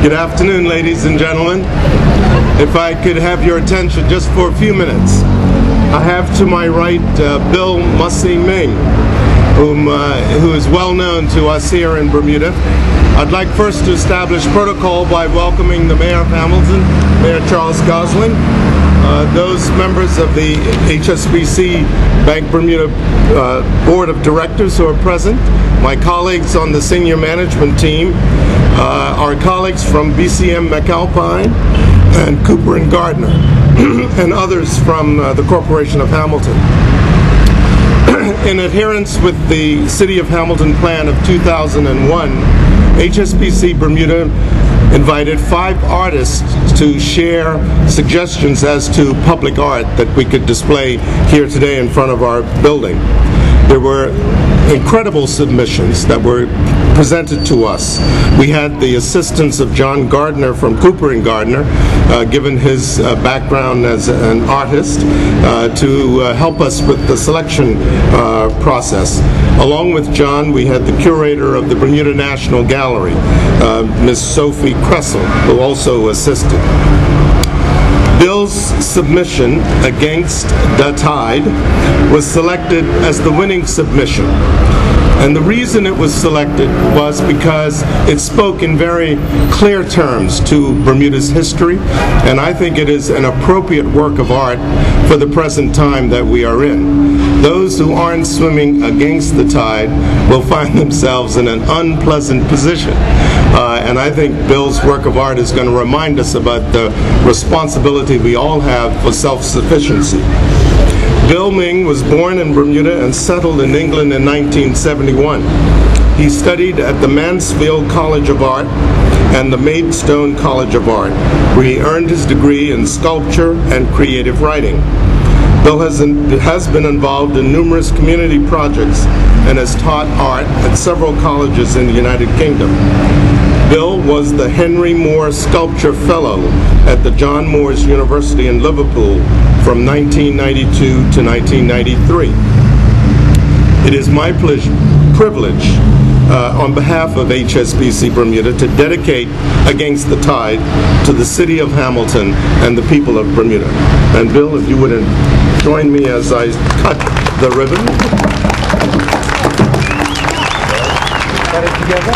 Good afternoon, ladies and gentlemen. If I could have your attention just for a few minutes. I have to my right Bill Ming, who is well known to us here in Bermuda. I'd like first to establish protocol by welcoming the Mayor of Hamilton, Mayor Charles Gosling, those members of the HSBC Bank Bermuda Board of Directors who are present, my colleagues on the senior management team, our colleagues from BCM McAlpine and Cooper & Gardner, and others from the Corporation of Hamilton. In adherence with the City of Hamilton Plan of 2001, HSBC Bermuda invited 5 artists to share suggestions as to public art that we could display here today in front of our building. There were incredible submissions that were presented to us. We had the assistance of John Gardner from Cooper & Gardner, given his background as an artist, to help us with the selection process. Along with John, we had the curator of the Bermuda National Gallery, Ms. Sophie Kressel, who also assisted. Bill's submission against the tide was selected as the winning submission. And the reason it was selected was because it spoke in very clear terms to Bermuda's history, and I think it is an appropriate work of art for the present time that we are in. Those who aren't swimming against the tide will find themselves in an unpleasant position. And I think Bill's work of art is going to remind us about the responsibility we all have for self-sufficiency. Bill Ming was born in Bermuda and settled in England in 1971. He studied at the Mansfield College of Art and the Maidstone College of Art, where he earned his degree in sculpture and creative writing. Bill has been involved in numerous community projects and has taught art at several colleges in the United Kingdom. Bill was the Henry Moore Sculpture Fellow at the John Moores University in Liverpool from 1992 to 1993. It is my privilege on behalf of HSBC Bermuda to dedicate Against the Tide to the City of Hamilton and the people of Bermuda. And Bill, if you would join me as I cut the ribbon. Cut it together.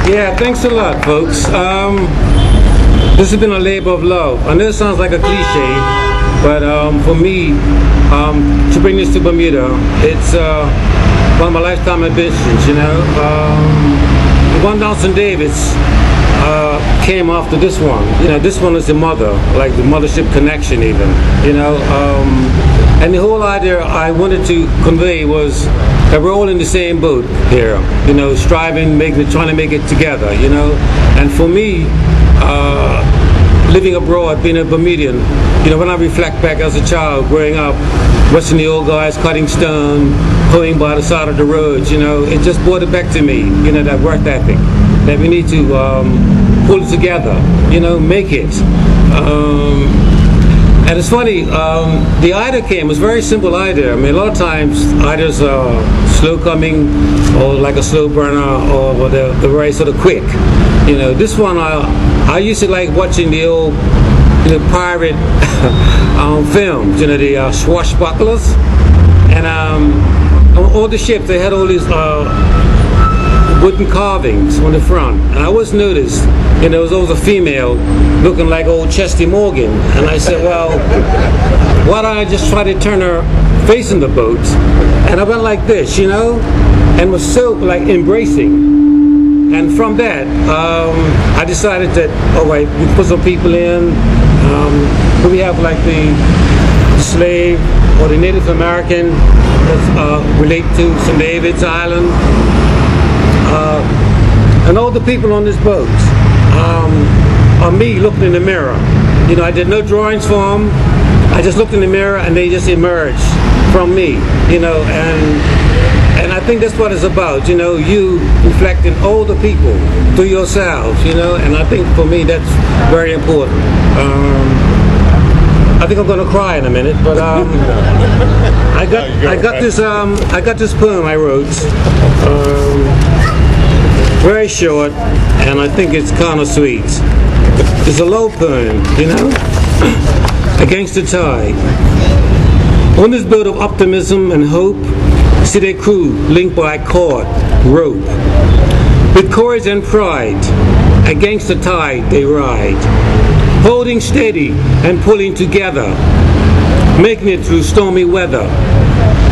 Yeah, thanks a lot, folks. This has been a labor of love. I know it sounds like a cliche, but for me, to bring this to Bermuda, it's one of my lifetime ambitions, you know. The one Nelson Davis came after this one. You know, this one is the mother, like the mothership connection even, you know. And the whole idea I wanted to convey was that we're all in the same boat here, you know, striving, trying to make it together, you know. And for me, living abroad, being a Bermudian, you know, when I reflect back as a child, growing up, watching the old guys cutting stone, hoeing by the side of the roads, you know, it just brought it back to me, you know, that work ethic, that we need to pull it together, you know, make it. And it's funny, the idea it was a very simple idea. I mean, a lot of times ideas are slow coming, or like a slow burner, or they're very sort of quick. You know, this one I used to like watching the old, you know, pirate films. You know, the swashbucklers, and on all the ships they had all these wooden carvings on the front, and I always noticed, you know, there was always a female looking like old Chesty Morgan, and I said, well, why don't I just try to turn her facing the boat? And I went like this, you know, and was so like embracing. And from that, I decided that, all right, we put some people in. We have like the slave or the Native American that relate to St. David's Island. And all the people on this boat are me looking in the mirror. You know, I did no drawings for them. I just looked in the mirror and they just emerged from me, you know, and I think that's what it's about, you know, you reflecting older people to yourselves, you know, and I think for me that's very important. I think I'm going to cry in a minute, but I got this poem I wrote, very short, and I think it's kind of sweet. It's a love poem, you know, against the tide. On this boat of optimism and hope, see their crew linked by cord, rope. With courage and pride, against the tide they ride, holding steady and pulling together, making it through stormy weather.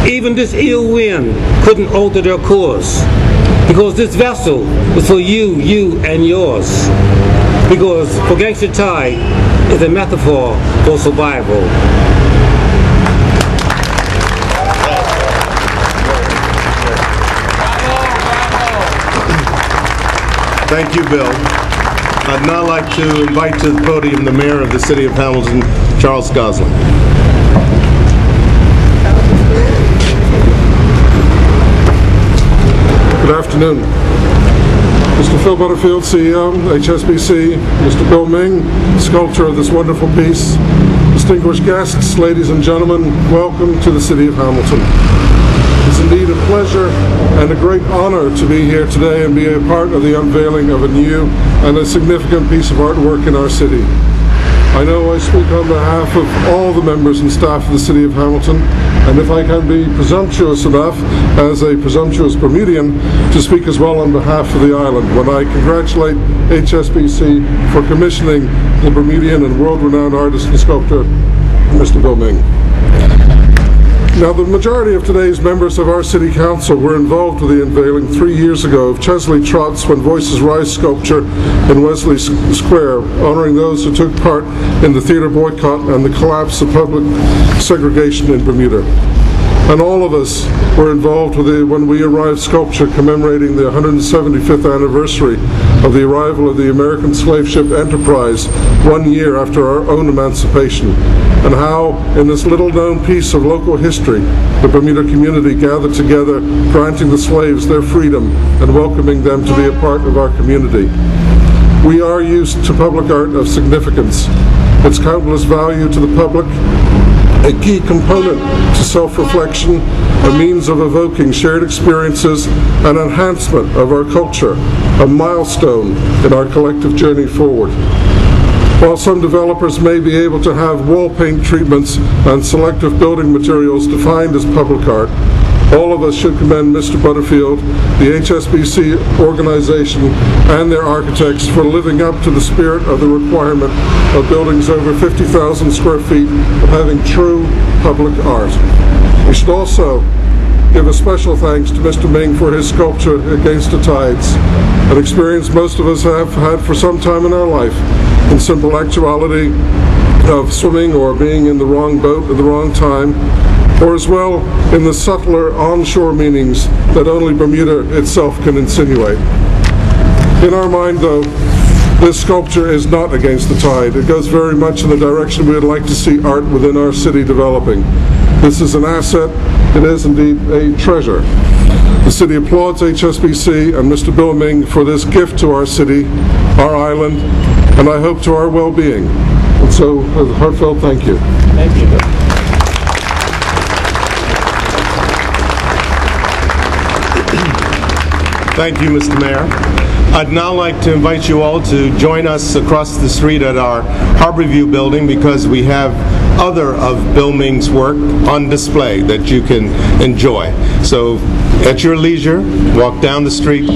Even this ill wind couldn't alter their course, because this vessel was for you, you and yours. Because for Gangster Tide is a metaphor for survival. Thank you, Bill. I'd now like to invite to the podium the Mayor of the City of Hamilton, Charles Gosling. Good afternoon. Mr. Phil Butterfield, CEO, HSBC, Mr. Bill Ming, sculptor of this wonderful piece, distinguished guests, ladies and gentlemen, welcome to the City of Hamilton. It's indeed a pleasure and a great honor to be here today and be a part of the unveiling of a new and a significant piece of artwork in our city. I know I speak on behalf of all the members and staff of the City of Hamilton, and if I can be presumptuous enough, as a presumptuous Bermudian, to speak as well on behalf of the island, when I congratulate HSBC for commissioning the Bermudian and world-renowned artist and sculptor, Mr. Bill Ming. Now, the majority of today's members of our City Council were involved with the unveiling 3 years ago of Chesley Trott's When Voices Rise sculpture in Wesley Square, honoring those who took part in the theater boycott and the collapse of public segregation in Bermuda. And all of us were involved with the When We Arrived sculpture commemorating the 175th anniversary of the arrival of the American slave ship Enterprise 1 year after our own emancipation, and how, in this little-known piece of local history, the Bermuda community gathered together, granting the slaves their freedom and welcoming them to be a part of our community. We are used to public art of significance, its countless value to the public, a key component to self-reflection, a means of evoking shared experiences, and enhancement of our culture, a milestone in our collective journey forward. While some developers may be able to have wall paint treatments and selective building materials defined as public art, all of us should commend Mr. Butterfield, the HSBC organization, and their architects for living up to the spirit of the requirement of buildings over 50,000 square feet of having true public art. We should also give a special thanks to Mr. Ming for his sculpture Against the Tides, an experience most of us have had for some time in our life, in simple actuality of swimming or being in the wrong boat at the wrong time, or as well in the subtler onshore meanings that only Bermuda itself can insinuate. In our mind, though, this sculpture is not against the tide. It goes very much in the direction we would like to see art within our city developing. This is an asset. It is indeed a treasure. The city applauds HSBC and Mr. Bill Ming for this gift to our city, our island, and I hope to our well-being. And so, a heartfelt thank you. Thank you. Thank you, Mr. Mayor. I'd now like to invite you all to join us across the street at our Harborview building, because we have other of Bill Ming's work on display that you can enjoy. So at your leisure, walk down the street,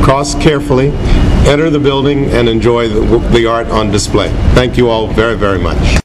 cross carefully, enter the building, and enjoy the art on display. Thank you all very, very much.